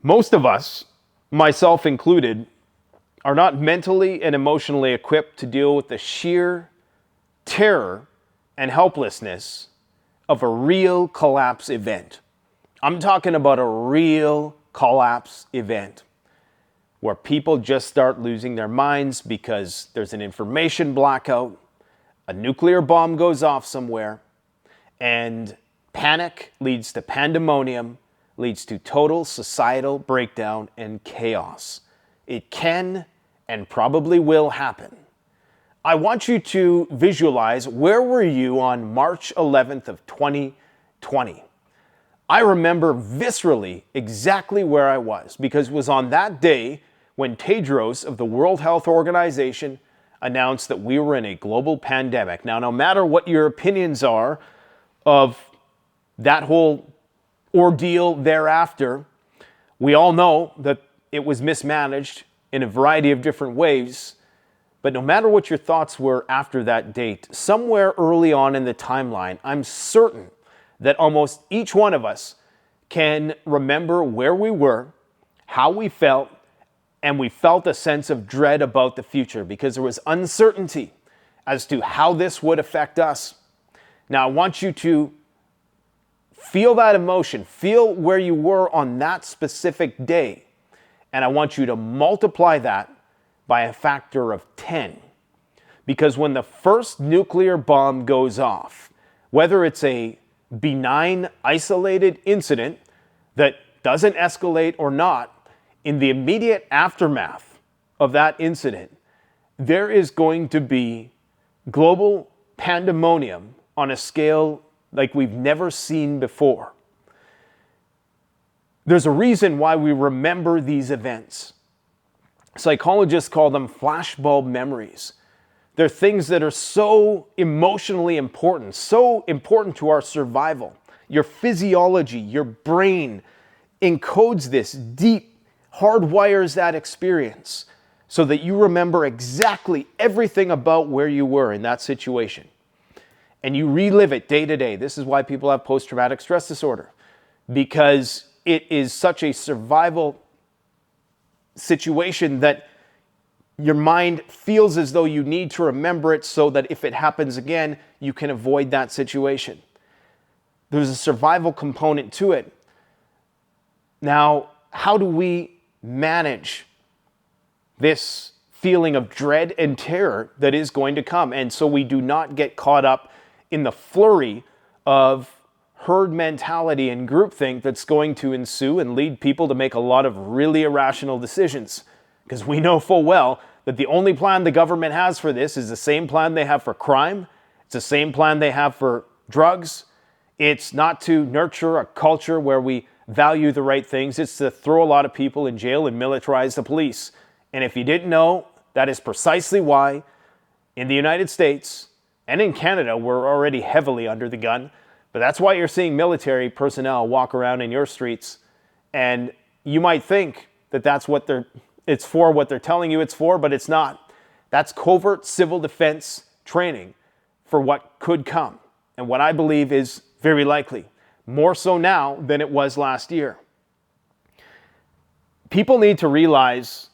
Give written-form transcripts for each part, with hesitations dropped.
Most of us, myself included, are not mentally and emotionally equipped to deal with the sheer terror and helplessness of a real collapse event. I'm talking about a real collapse event where people just start losing their minds because there's an information blackout, a nuclear bomb goes off somewhere, and panic leads to pandemonium, leads to total societal breakdown and chaos. It can and probably will happen. I want you to visualize, where were you on March 11th of 2020? I remember viscerally exactly where I was, because it was on that day when Tedros of the World Health Organization announced that we were in a global pandemic. Now, no matter what your opinions are of that whole ordeal thereafter, we all know that it was mismanaged in a variety of different ways. But no matter what your thoughts were after that date, somewhere early on in the timeline, I'm certain that almost each one of us can remember where we were, how we felt, and we felt a sense of dread about the future because there was uncertainty as to how this would affect us. Now, I want you to feel that emotion, feel where you were on that specific day, and I want you to multiply that by a factor of 10. Because when the first nuclear bomb goes off, whether it's a benign, isolated incident that doesn't escalate or not, in the immediate aftermath of that incident, there is going to be global pandemonium on a scale like we've never seen before. There's a reason why we remember these events. Psychologists call them flashbulb memories. They're things that are so emotionally important, so important to our survival. Your physiology, your brain encodes this deep, hardwires that experience so that you remember exactly everything about where you were in that situation. And you relive it day to day. This is why people have post-traumatic stress disorder, because it is such a survival situation that your mind feels as though you need to remember it so that if it happens again, you can avoid that situation. There's a survival component to it. Now, how do we manage this feeling of dread and terror that is going to come? And so we do not get caught up in the flurry of herd mentality and groupthink that's going to ensue and lead people to make a lot of really irrational decisions. Because we know full well that the only plan the government has for this is the same plan they have for crime. It's the same plan they have for drugs. It's not to nurture a culture where we value the right things. It's to throw a lot of people in jail and militarize the police. And if you didn't know, that is precisely why in the United States and in Canada, we're already heavily under the gun. But that's why you're seeing military personnel walk around in your streets. And you might think that that's what it's for, what they're telling you it's for, but it's not. That's covert civil defense training for what could come. And what I believe is very likely. More so now than it was last year. People need to realize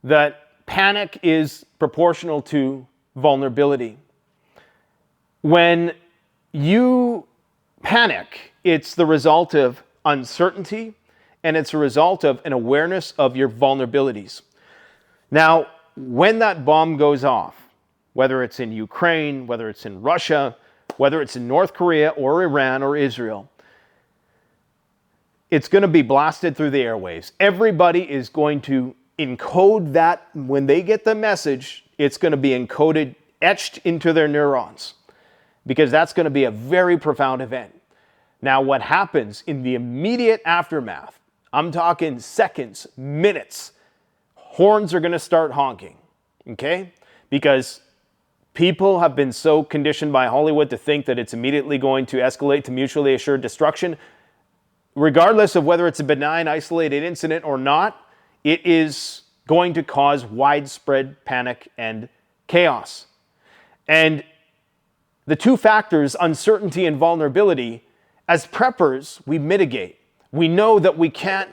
that panic is proportional to vulnerability. When you panic, it's the result of uncertainty, and it's a result of an awareness of your vulnerabilities. Now, when that bomb goes off, whether it's in Ukraine, whether it's in Russia, whether it's in North Korea or Iran or Israel, it's going to be blasted through the airwaves. Everybody is going to encode that. When they get the message, it's going to be encoded, etched into their neurons, because that's going to be a very profound event. Now, what happens in the immediate aftermath, I'm talking seconds, minutes, horns are going to start honking, okay? Because people have been so conditioned by Hollywood to think that it's immediately going to escalate to mutually assured destruction. Regardless of whether it's a benign, isolated incident or not, it is going to cause widespread panic and chaos. And the two factors, uncertainty and vulnerability, as preppers, we mitigate. We know that we can't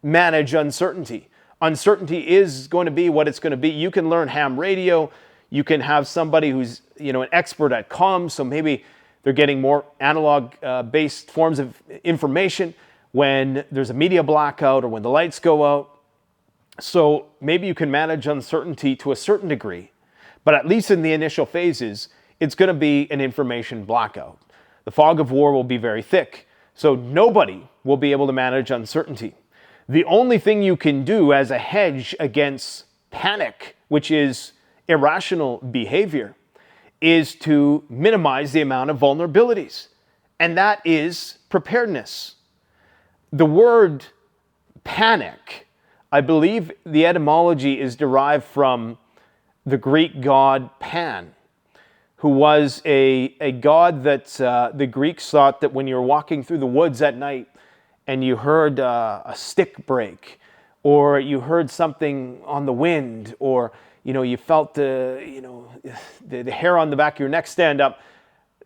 manage uncertainty. Uncertainty is going to be what it's going to be. You can learn ham radio. You can have somebody who's, an expert at comms, so maybe they're getting more analog-based forms of information when there's a media blackout or when the lights go out. So maybe you can manage uncertainty to a certain degree, but at least in the initial phases, it's going to be an information blackout. The fog of war will be very thick, so nobody will be able to manage uncertainty. The only thing you can do as a hedge against panic, which is irrational behavior, is to minimize the amount of vulnerabilities, and that is preparedness. The word panic, I believe the etymology is derived from the Greek god Pan, who was a god that the Greeks thought that when you were walking through the woods at night and you heard a stick break, or you heard something on the wind, or you felt the hair on the back of your neck stand up,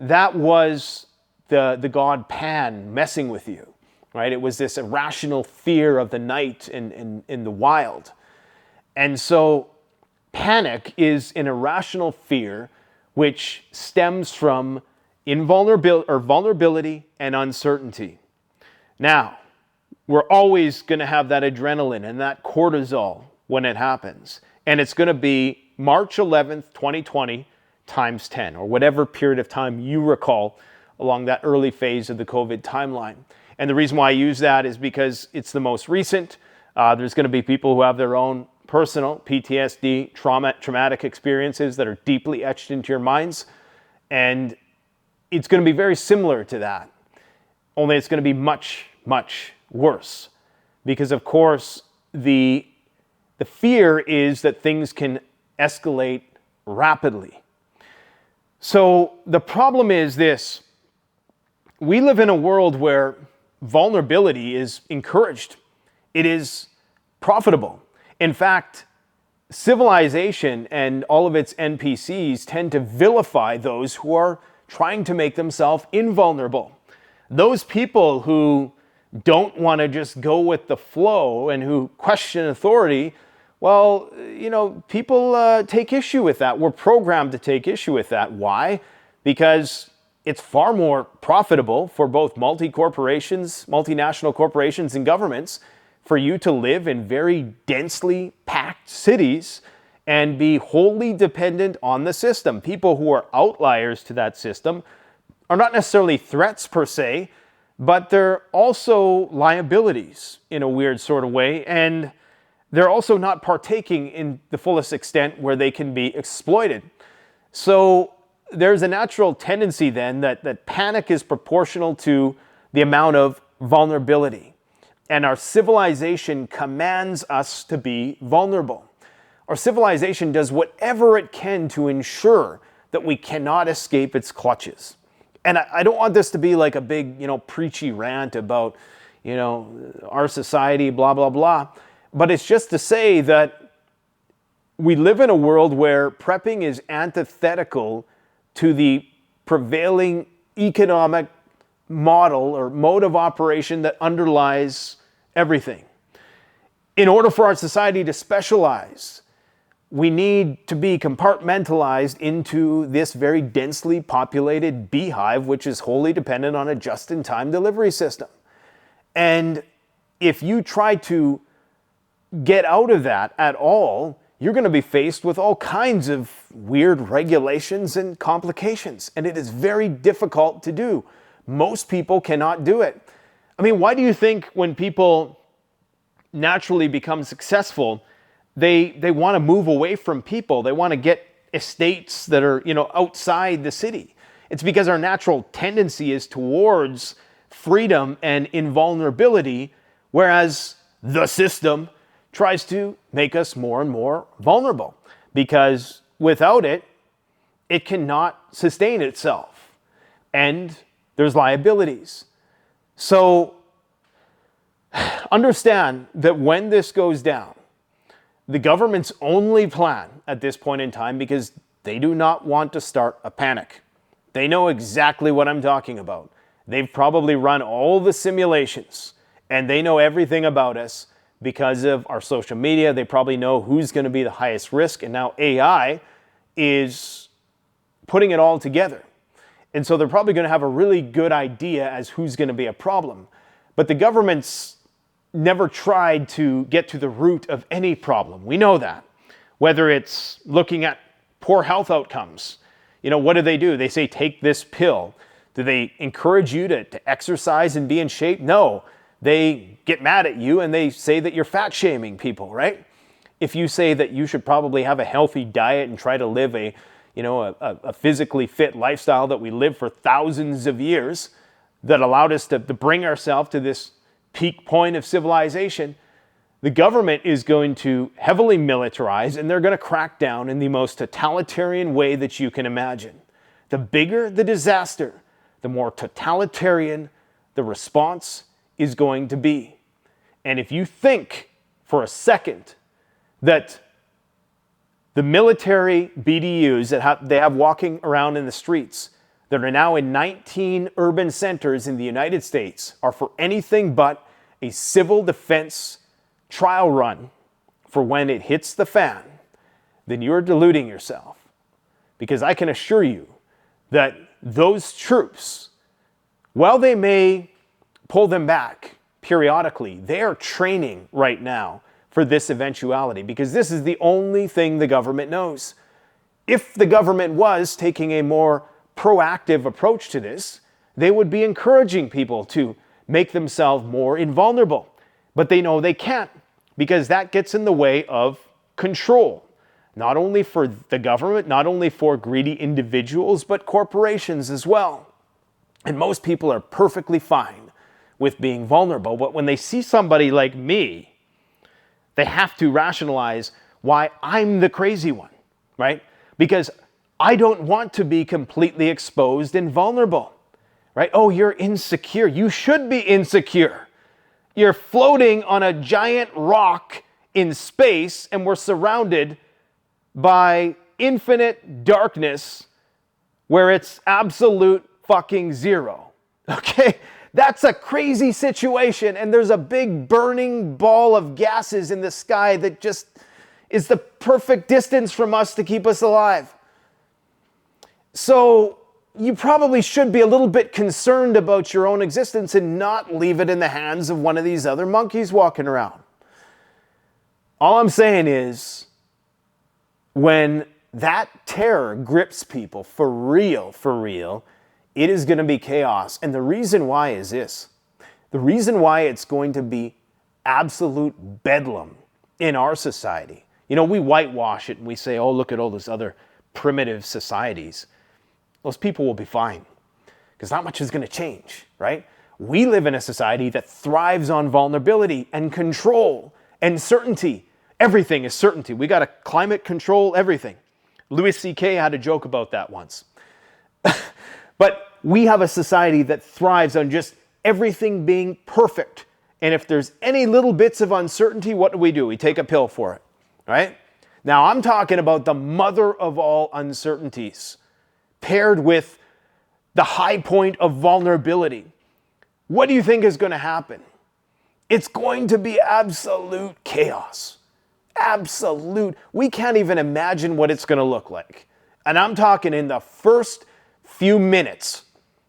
that was the god Pan messing with you, right? It was this irrational fear of the night in the wild. And so panic is an irrational fear which stems from vulnerability and uncertainty. Now, we're always going to have that adrenaline and that cortisol when it happens. And it's going to be March 11th, 2020 times 10, or whatever period of time you recall along that early phase of the COVID timeline. And the reason why I use that is because it's the most recent. There's going to be people who have their own personal PTSD, traumatic experiences that are deeply etched into your minds. And it's going to be very similar to that, only it's going to be much, much worse. Because, of course, the fear is that things can escalate rapidly. So the problem is this: we live in a world where vulnerability is encouraged. It is profitable. In fact, civilization and all of its NPCs tend to vilify those who are trying to make themselves invulnerable. Those people who don't want to just go with the flow and who question authority, well, people take issue with that. We're programmed to take issue with that. Why? Because it's far more profitable for both multinational corporations and governments for you to live in very densely packed cities and be wholly dependent on the system. People who are outliers to that system are not necessarily threats per se, but they're also liabilities in a weird sort of way, and they're also not partaking in the fullest extent where they can be exploited. So there's a natural tendency then that panic is proportional to the amount of vulnerability. And our civilization commands us to be vulnerable. Our civilization does whatever it can to ensure that we cannot escape its clutches. And I don't want this to be like a big, preachy rant about, our society, blah, blah, blah. But it's just to say that we live in a world where prepping is antithetical to the prevailing economic model or mode of operation that underlies everything. In order for our society to specialize, we need to be compartmentalized into this very densely populated beehive, which is wholly dependent on a just-in-time delivery system. And if you try to get out of that at all, you're going to be faced with all kinds of weird regulations and complications. And it is very difficult to do. Most people cannot do it. I mean, why do you think when people naturally become successful, they want to move away from people? They want to get estates that are, outside the city. It's because our natural tendency is towards freedom and invulnerability, whereas the system tries to make us more and more vulnerable, because without it, it cannot sustain itself. And there's liabilities. So understand that when this goes down, the government's only plan at this point in time, because they do not want to start a panic. They know exactly what I'm talking about. They've probably run all the simulations and they know everything about us. because of our social media. They probably know who's going to be the highest risk. And now AI is putting it all together. And so they're probably going to have a really good idea as who's going to be a problem. But the government's never tried to get to the root of any problem. We know that. Whether it's looking at poor health outcomes. What do? They say, take this pill. Do they encourage you to exercise and be in shape? No. They get mad at you and they say that you're fat shaming people, right? If you say that you should probably have a healthy diet and try to live a physically fit lifestyle that we lived for thousands of years that allowed us to bring ourselves to this peak point of civilization, the government is going to heavily militarize and they're going to crack down in the most totalitarian way that you can imagine. The bigger the disaster, the more totalitarian the response is going to be. And if you think for a second that the military BDUs that they have walking around in the streets that are now in 19 urban centers in the United States are for anything but a civil defense trial run for when it hits the fan, then you're deluding yourself. Because I can assure you that those troops, while they may pull them back periodically, they are training right now for this eventuality, because this is the only thing the government knows. If the government was taking a more proactive approach to this, they would be encouraging people to make themselves more invulnerable. But they know they can't, because that gets in the way of control. Not only for the government, not only for greedy individuals, but corporations as well. And most people are perfectly fine with being vulnerable. But when they see somebody like me, they have to rationalize why I'm the crazy one, right? Because I don't want to be completely exposed and vulnerable, right? Oh, you're insecure. You should be insecure. You're floating on a giant rock in space and we're surrounded by infinite darkness where it's absolute fucking zero, okay? That's a crazy situation, and there's a big burning ball of gases in the sky that just is the perfect distance from us to keep us alive. So you probably should be a little bit concerned about your own existence and not leave it in the hands of one of these other monkeys walking around. All I'm saying is, when that terror grips people for real, it is going to be chaos. And the reason why is this. The reason why it's going to be absolute bedlam in our society. We whitewash it and we say, oh, look at all those other primitive societies. Those people will be fine because not much is going to change, right? We live in a society that thrives on vulnerability and control and certainty. Everything is certainty. We got to climate control everything. Louis C.K. had a joke about that once. But we have a society that thrives on just everything being perfect. And if there's any little bits of uncertainty, what do? We take a pill for it, right? Now, I'm talking about the mother of all uncertainties, paired with the high point of vulnerability. What do you think is going to happen? It's going to be absolute chaos. Absolute. We can't even imagine what it's going to look like. And I'm talking in the first few minutes,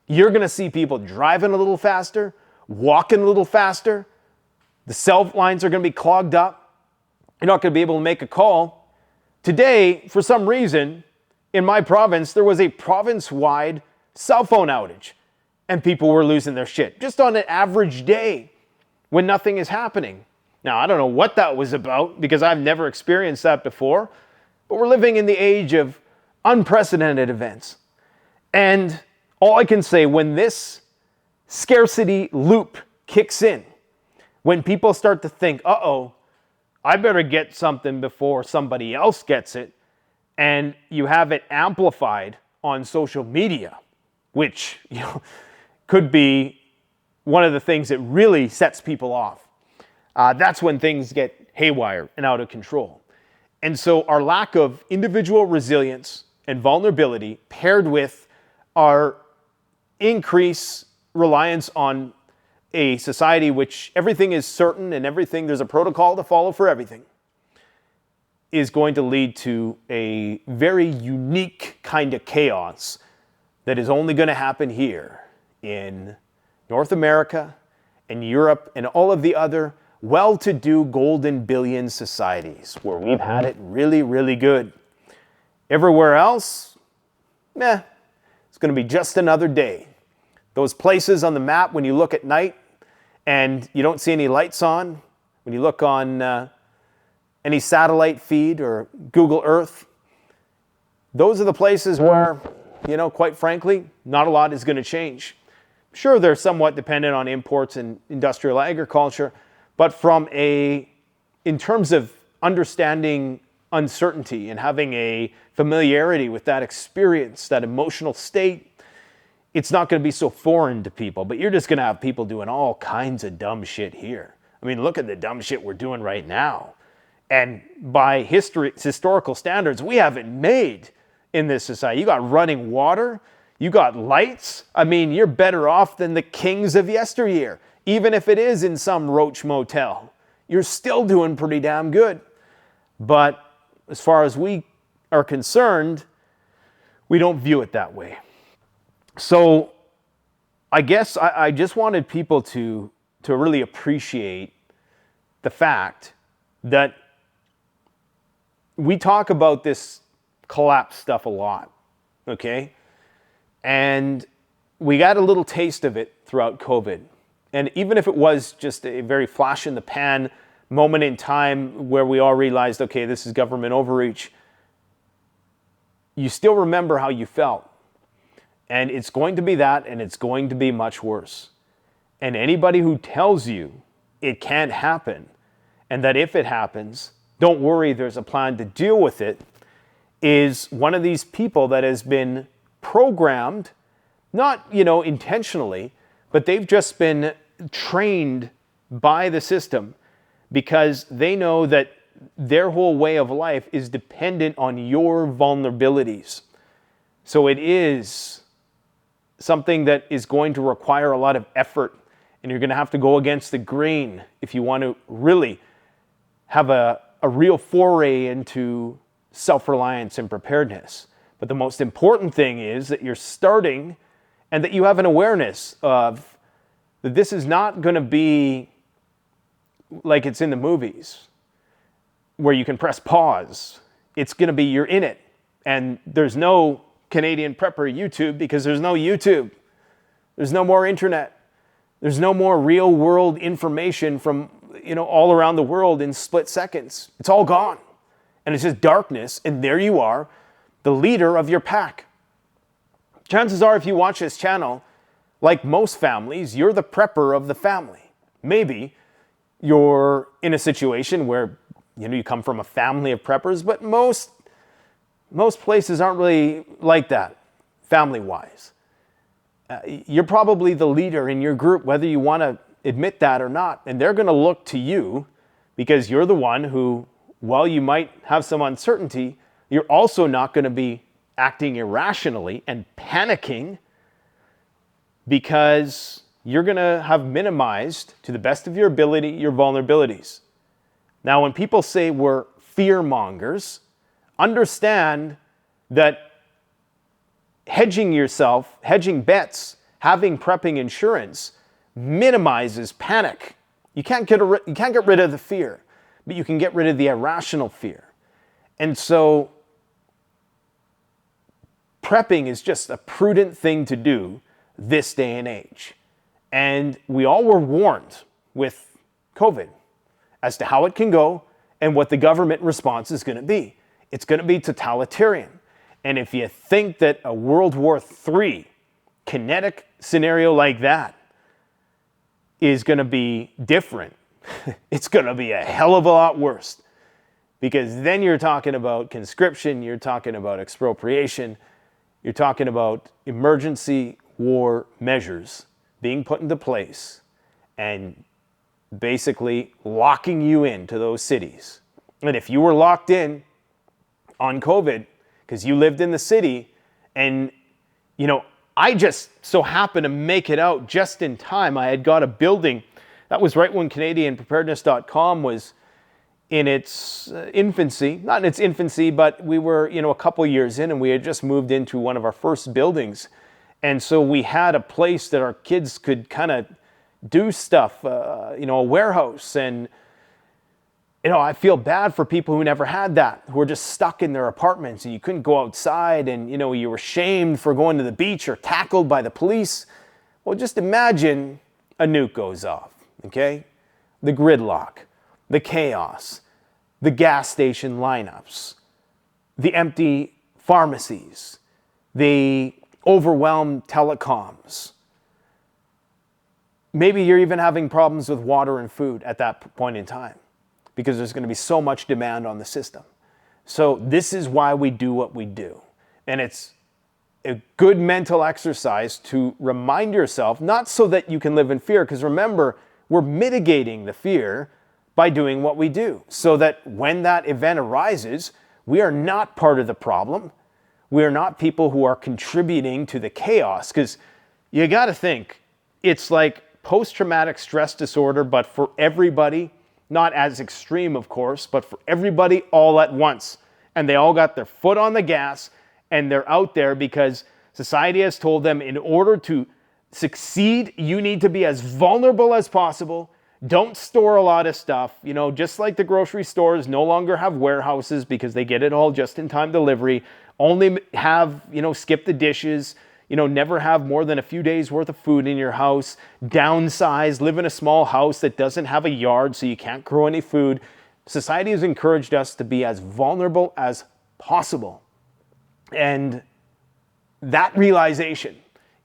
you're going to see people driving a little faster, walking a little faster. The cell lines are going to be clogged up. You're not going to be able to make a call. Today, for some reason, in my province, there was a province-wide cell phone outage. And people were losing their shit. Just on an average day when nothing is happening. Now, I don't know what that was about because I've never experienced that before. But we're living in the age of unprecedented events. And all I can say, when this scarcity loop kicks in, when people start to think, uh-oh, I better get something before somebody else gets it, and you have it amplified on social media, which could be one of the things that really sets people off. That's when things get haywire and out of control. And so our lack of individual resilience and vulnerability paired with our increased reliance on a society which everything is certain and there's a protocol to follow for everything, is going to lead to a very unique kind of chaos that is only going to happen here in North America and Europe and all of the other well-to-do golden billion societies where we've had it really, really good. Everywhere else, it's going to be just another day. Those places on the map when you look at night and you don't see any lights on, when you look on any satellite feed or Google Earth, those are the places where, quite frankly, not a lot is going to change. Sure, they're somewhat dependent on imports and industrial agriculture, but in terms of understanding uncertainty and having a familiarity with that experience, that emotional state, it's not going to be so foreign to people. But you're just going to have people doing all kinds of dumb shit here. I mean, look at the dumb shit we're doing right now. And by historical standards, we haven't made in this society. You got running water, you got lights. I mean, you're better off than the kings of yesteryear. Even if it is in some roach motel, you're still doing pretty damn good. But as far as we are concerned, we don't view it that way. So I guess I just wanted people to really appreciate the fact that we talk about this collapse stuff a lot, okay? And we got a little taste of it throughout COVID. And even if it was just a very flash in the pan moment in time where we all realized, okay, this is government overreach, you still remember how you felt. And it's going to be that, and it's going to be much worse. And anybody who tells you it can't happen, and that if it happens, don't worry, there's a plan to deal with it, is one of these people that has been programmed, not, intentionally, but they've just been trained by the system because they know that their whole way of life is dependent on your vulnerabilities. So it is something that is going to require a lot of effort, and you're going to have to go against the grain if you want to really have a real foray into self-reliance and preparedness. But the most important thing is that you're starting and that you have an awareness of that this is not going to be like it's in the movies where you can press pause. It's going to be you're in it. And there's no Canadian Prepper YouTube because there's no YouTube. There's no more internet. There's no more real world information from all around the world in split seconds. It's all gone. And it's just darkness. And there you are, the leader of your pack. Chances are if you watch this channel, like most families, you're the prepper of the family. Maybe you're in a situation where you come from a family of preppers, but most places aren't really like that, family-wise. You're probably the leader in your group, whether you want to admit that or not. And they're going to look to you because you're the one who, while you might have some uncertainty, you're also not going to be acting irrationally and panicking because you're going to have minimized, to the best of your ability, your vulnerabilities. Now, when people say we're fear mongers, understand that hedging yourself, hedging bets, having prepping insurance minimizes panic. You can't get rid of the fear, but you can get rid of the irrational fear. And so prepping is just a prudent thing to do this day and age. And we all were warned with COVID as to how it can go and what the government response is going to be. It's going to be totalitarian. And if you think that a World War III kinetic scenario like that is going to be different, it's going to be a hell of a lot worse. Because then you're talking about conscription, you're talking about expropriation, you're talking about emergency war measures being put into place and basically locking you into those cities. And if you were locked in on COVID because you lived in the city and, I just so happened to make it out just in time. I had got a building. That was right when CanadianPreparedness.com was in its infancy. Not in its infancy, but we were, a couple years in, and we had just moved into one of our first buildings. And so we had a place that our kids could kind of do stuff, a warehouse. And, I feel bad for people who never had that, who were just stuck in their apartments and you couldn't go outside, and, you were shamed for going to the beach or tackled by the police. Well, just imagine a nuke goes off, okay? The gridlock, the chaos, the gas station lineups, the empty pharmacies, the overwhelmed telecoms. Maybe you're even having problems with water and food at that point in time, because there's going to be so much demand on the system. So this is why we do what we do. And it's a good mental exercise to remind yourself, not so that you can live in fear, because remember, we're mitigating the fear by doing what we do, so that when that event arises, we are not part of the problem. We are not people who are contributing to the chaos, because you got to think, it's like post-traumatic stress disorder, but for everybody. Not as extreme, of course, but for everybody all at once. And they all got their foot on the gas, and they're out there because society has told them, in order to succeed, you need to be as vulnerable as possible. Don't store a lot of stuff. Just like the grocery stores no longer have warehouses because they get it all just-in-time delivery. Only have, skip the dishes. Never have more than a few days worth of food in your house. Downsize, live in a small house that doesn't have a yard so you can't grow any food. Society has encouraged us to be as vulnerable as possible. And that realization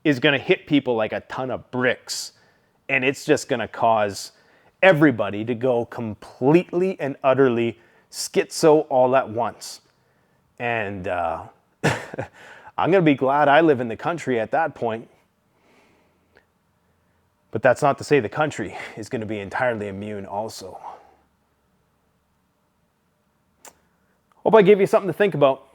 is going to hit people like a ton of bricks. And it's just going to cause everybody to go completely and utterly schizo all at once. And I'm going to be glad I live in the country at that point. But that's not to say the country is going to be entirely immune also. Hope I gave you something to think about.